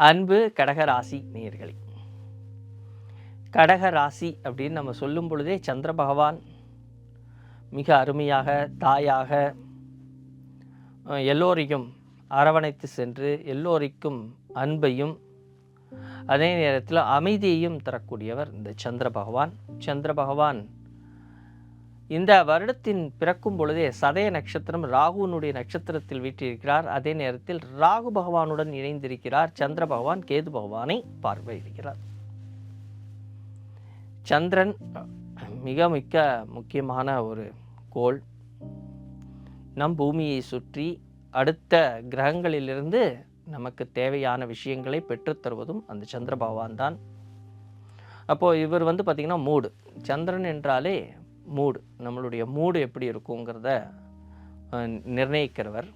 அன்பு கடகராசி நேயர்களே, கடகராசி அப்படின்னு நம்ம சொல்லும் பொழுதே சந்திர பகவான் மிக அருமையாக தாயாக எல்லோரையும் அரவணைத்து சென்று எல்லோருக்கும் அன்பையும் அதே நேரத்தில் அமைதியையும் தரக்கூடியவர் இந்த சந்திர பகவான். சந்திர பகவான் இந்த வருடத்தின் பிறக்கும் பொழுதே சதய நட்சத்திரம் ராகுனுடைய நட்சத்திரத்தில் வீற்றிருக்கிறார். அதே நேரத்தில் ராகு பகவானுடன் இணைந்திருக்கிறார். சந்திர பகவான் கேது பகவானை பார்வையிடுகிறார். சந்திரன் மிக முக்கியமான ஒரு கோள். நம் பூமியை சுற்றி அடுத்த கிரகங்களிலிருந்து நமக்கு தேவையான விஷயங்களை பெற்றுத்தருவதும் அந்த சந்திர பகவான் தான். அப்போது இவர் பார்த்திங்கன்னா மூடு, சந்திரன் என்றாலே மூடு, நம்மளுடைய மூடு எப்படி இருக்குங்கிறத நிர்ணயிக்கிறவர்.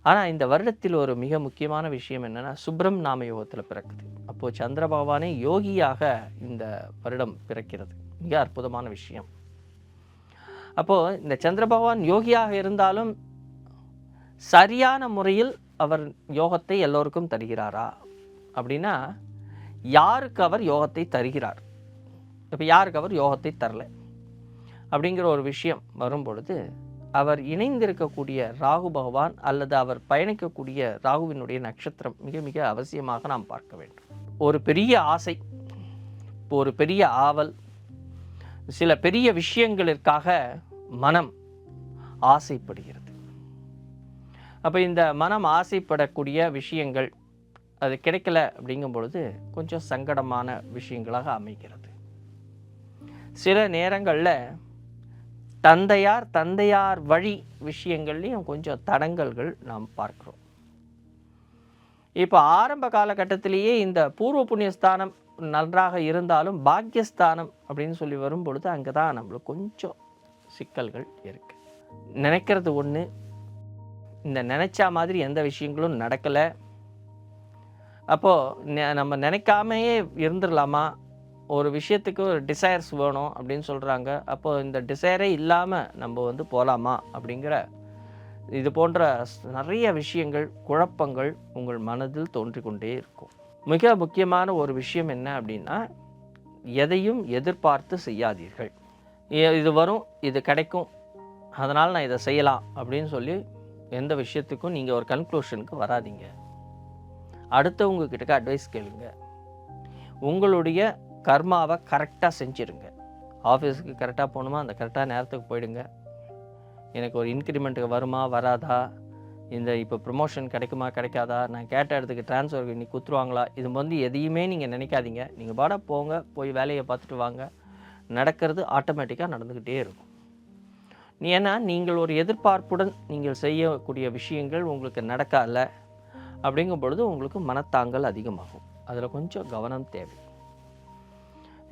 ஆனால் இந்த வருடத்தில் ஒரு மிக முக்கியமான விஷயம் என்னென்னா, சுப்ரம் நாம யோகத்தில் பிறக்குது. அப்போது சந்திர பகவானே யோகியாக இந்த வருடம் பிறக்கிறது. மிக அற்புதமான விஷயம். அப்போது இந்த சந்திர பகவான் யோகியாக இருந்தாலும் சரியான முறையில் அவர் யோகத்தை எல்லோருக்கும் தருகிறாரா அப்படின்னா, யாருக்கு அவர் யோகத்தை தருகிறார், இப்போ யாருக்கு அவர் யோகத்தை தரலை அப்படிங்கிற ஒரு விஷயம் வரும் பொழுது, அவர் இணைந்திருக்கக்கூடிய ராகு பகவான் அல்லது அவர் பயணிக்கக்கூடிய ராகுவினுடைய நட்சத்திரம் மிக அவசியமாக நாம் பார்க்க வேண்டும். ஒரு பெரிய ஆசை, ஒரு பெரிய ஆவல், சில பெரிய விஷயங்களிற்காக மனம் ஆசைப்படுகிறது. அப்போ இந்த மனம் ஆசைப்படக்கூடிய விஷயங்கள் அது கிடைக்கல அப்படிங்கும் பொழுது கொஞ்சம் சங்கடமான விஷயங்களாக அமைகிறது. சில நேரங்களில் தந்தையார் வழி விஷயங்கள்லையும் கொஞ்சம் தடங்கல்கள் நாம் பார்க்கிறோம். இப்போ ஆரம்ப காலகட்டத்திலேயே இந்த பூர்வ புண்ணியஸ்தானம் நன்றாக இருந்தாலும் பாக்கியஸ்தானம் அப்படின்னு சொல்லி வரும் பொழுது அங்கே தான் நம்மளுக்கு கொஞ்சம் சிக்கல்கள் இருக்குது. நினைக்கிறது ஒன்று, இந்த நினச்சா மாதிரி எந்த விஷயங்களும் நடக்கலை. அப்போது நம்ம நினைக்காமையே இருந்துடலாமா, ஒரு விஷயத்துக்கு ஒரு டிசைர்ஸ் வேணும் அப்படின்னு சொல்கிறாங்க. அப்போது இந்த டிசைரே இல்லாமல் நம்ம போகலாமா அப்படிங்கிற இது போன்ற நிறைய விஷயங்கள், குழப்பங்கள் உங்கள் மனதில் தோன்றிக்கொண்டே இருக்கும். மிக முக்கியமான ஒரு விஷயம் என்ன அப்படின்னா, எதையும் எதிர்பார்த்து செய்யாதீர்கள். இது வரும், இது கிடைக்கும், அதனால் நான் இதை செய்யலாம் அப்படின்னு சொல்லி எந்த விஷயத்துக்கும் நீங்கள் ஒரு கன்க்ளூஷனுக்கு வராதிங்க. அடுத்தவங்க கிட்ட அட்வைஸ் கேளுங்க. உங்களுடைய கர்மாவை கரெக்டாக செஞ்சுருங்க. ஆஃபீஸுக்கு கரெக்டாக போகணுமா, அந்த கரெக்டாக நேரத்துக்கு போயிடுங்க. எனக்கு ஒரு இன்க்ரிமெண்ட்டுக்கு வருமா வராதா, இந்த இப்போ ப்ரொமோஷன் கிடைக்குமா கிடைக்காதா, நான் கேட்ட இடத்துக்கு ட்ரான்ஸ்ஃபருக்கு இன்னைக்கு குத்துருவாங்களா, இது எதையுமே நீங்கள் நினைக்காதீங்க. நீங்கள் பாட போங்க, போய் வேலையை பார்த்துட்டு வாங்க. நடக்கிறது ஆட்டோமேட்டிக்காக நடந்துக்கிட்டே இருக்கும். ஏன்னா நீங்கள் ஒரு எதிர்பார்ப்புடன் நீங்கள் செய்யக்கூடிய விஷயங்கள் உங்களுக்கு நடக்கல அப்படிங்கும் பொழுது உங்களுக்கு மனத்தாங்கல் அதிகமாகும். அதில் கொஞ்சம் கவனம் தேவை.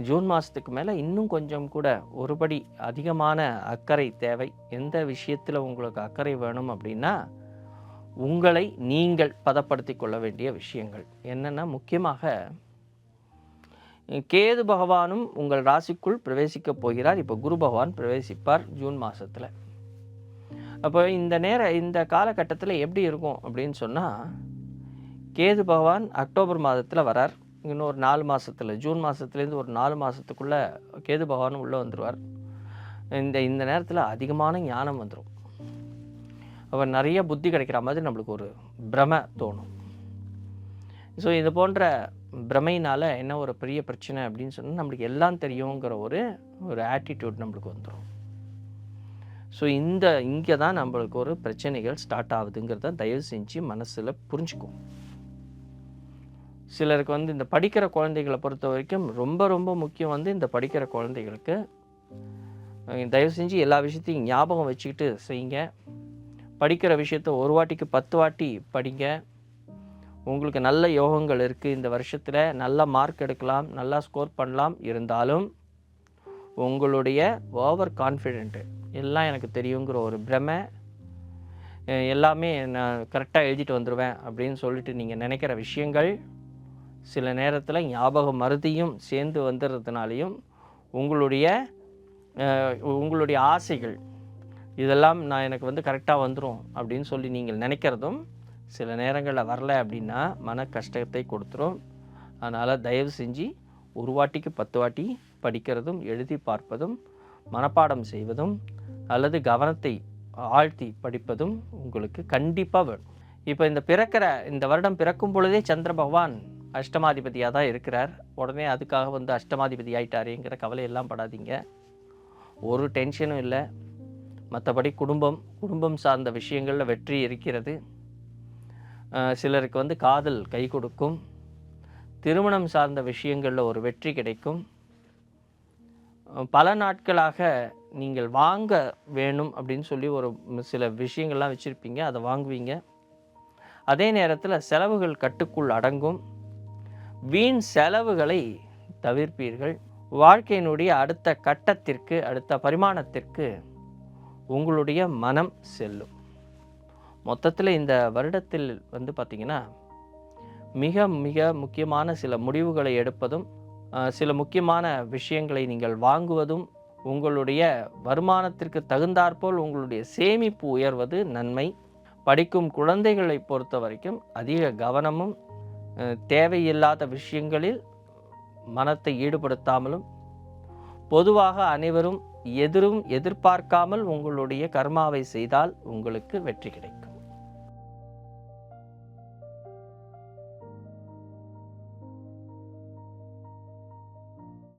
ஜூன் மாதத்துக்கு மேலே இன்னும் கொஞ்சம் கூட ஒருபடி அதிகமான அக்கறை தேவை. எந்த விஷயத்தில் உங்களுக்கு அக்கறை வேணும் அப்படின்னா, உங்களை நீங்கள் பதப்படுத்தி கொள்ள வேண்டிய விஷயங்கள் என்னென்னா, முக்கியமாக கேது பகவானும் உங்கள் ராசிக்குள் பிரவேசிக்க போகிறார். இப்போ குரு பகவான் பிரவேசிப்பார் ஜூன் மாதத்தில். அப்போ இந்த காலகட்டத்தில் எப்படி இருக்கும் அப்படின்னு சொன்னால், கேது பகவான் அக்டோபர் மாதத்தில் வரார். இன்னொரு 4 மாதத்தில், ஜூன் மாதத்துலேருந்து ஒரு 4 மாதத்துக்குள்ளே கேது பகவானும் உள்ளே வந்துடுவார். இந்த நேரத்தில் அதிகமான ஞானம் வந்துடும். அவர் நிறைய புத்தி கிடைக்கிற மாதிரி நம்மளுக்கு ஒரு பிரமை தோணும். ஸோ இது போன்ற பிரமையினால் என்ன ஒரு பெரிய பிரச்சனை அப்படின்னு சொன்னால், நம்மளுக்கு எல்லாம் தெரியுங்கிற ஒரு ஆட்டிடியூட் நம்மளுக்கு வந்துடும். ஸோ இங்கே தான் நம்மளுக்கு ஒரு பிரச்சனைகள் ஸ்டார்ட் ஆகுதுங்கிறத தயவு செஞ்சு மனசில் புரிஞ்சுக்கும். சிலருக்கு இந்த படிக்கிற குழந்தைகளை பொறுத்த வரைக்கும் ரொம்ப முக்கியம் இந்த படிக்கிற குழந்தைகளுக்கு தயவு செஞ்சு எல்லா விஷயத்தையும் ஞாபகம் வச்சுக்கிட்டு செய்யுங்க. படிக்கிற விஷயத்த ஒரு வாட்டிக்கு 10 வாட்டி படிங்க. உங்களுக்கு நல்ல யோகங்கள் இருக்குது. இந்த வருஷத்தில் நல்ல மார்க் எடுக்கலாம், நல்லா ஸ்கோர் பண்ணலாம். இருந்தாலும் உங்களுடைய ஓவர் கான்ஃபிடென்ட்டு, எல்லாம் எனக்கு தெரியுங்கிற ஒரு பிரமை, எல்லாமே நான் கரெக்டாக எழுதிட்டு வந்துடுவேன் அப்படின்னு சொல்லிட்டு நீங்கள் நினைக்கிற விஷயங்கள் சில நேரத்தில் ஞாபக மருதியும் சேர்ந்து வந்துடுறதுனாலையும் உங்களுடைய ஆசைகள் இதெல்லாம் எனக்கு கரெக்டாக வந்துடும் அப்படின்னு சொல்லி நீங்கள் நினைக்கிறதும் சில நேரங்களில் வரல அப்படின்னா மன கஷ்டத்தை கொடுத்துரும். அதனால் தயவு செஞ்சு ஒரு வாட்டிக்கு 10 வாட்டி படிக்கிறதும் எழுதி பார்ப்பதும் மனப்பாடம் செய்வதும் அல்லது கவனத்தை ஆழ்த்தி படிப்பதும் உங்களுக்கு கண்டிப்பாக வேணும். இப்போ இந்த வருடம் பிறக்கும் பொழுதே சந்திர பகவான் அஷ்டமாதிபதியாக தான் இருக்கிறார். உடனே அதுக்காக வந்து அஷ்டமாதிபதி ஆயிட்டாருங்கிற கவலையெல்லாம் படாதீங்க. ஒரு டென்ஷனும் இல்லை. மற்றபடி குடும்பம் சார்ந்த விஷயங்களில் வெற்றி இருக்கிறது. சிலருக்கு வந்து காதல் கை கொடுக்கும். திருமணம் சார்ந்த விஷயங்களில் ஒரு வெற்றி கிடைக்கும். பல நாட்களாக நீங்கள் வாங்க வேணும் அப்படின்னு சொல்லி ஒரு சில விஷயங்கள்லாம் வச்சுருப்பீங்க, அதை வாங்குவீங்க. அதே நேரத்தில் செலவுகள் கட்டுக்குள் அடங்கும். வீண் செலவுகளை தவிர்ப்பீர்கள். வாழ்க்கையினுடைய அடுத்த கட்டத்திற்கு, அடுத்த பரிமாணத்திற்கு உங்களுடைய மனம் செல்லும். மொத்தத்தில் இந்த வருடத்தில் வந்து பார்த்திங்கன்னா மிக மிக முக்கியமான சில முடிவுகளை எடுப்பதும் சில முக்கியமான விஷயங்களை நீங்கள் வாங்குவதும் உங்களுடைய வருமானத்திற்கு தகுந்தாற்போல் உங்களுடைய சேமிப்பு உயர்வது நன்மை. படிக்கும் குழந்தைகளை பொறுத்த வரைக்கும் அதிக கவனமும் தேவையில்லாத விஷயங்களில் மனத்தை ஈடுபடுத்தாமலும் பொதுவாக அனைவரும் எதிர்பார்க்காமல் உங்களுடைய கர்மாவை செய்தால் உங்களுக்கு வெற்றி கிடைக்கும்.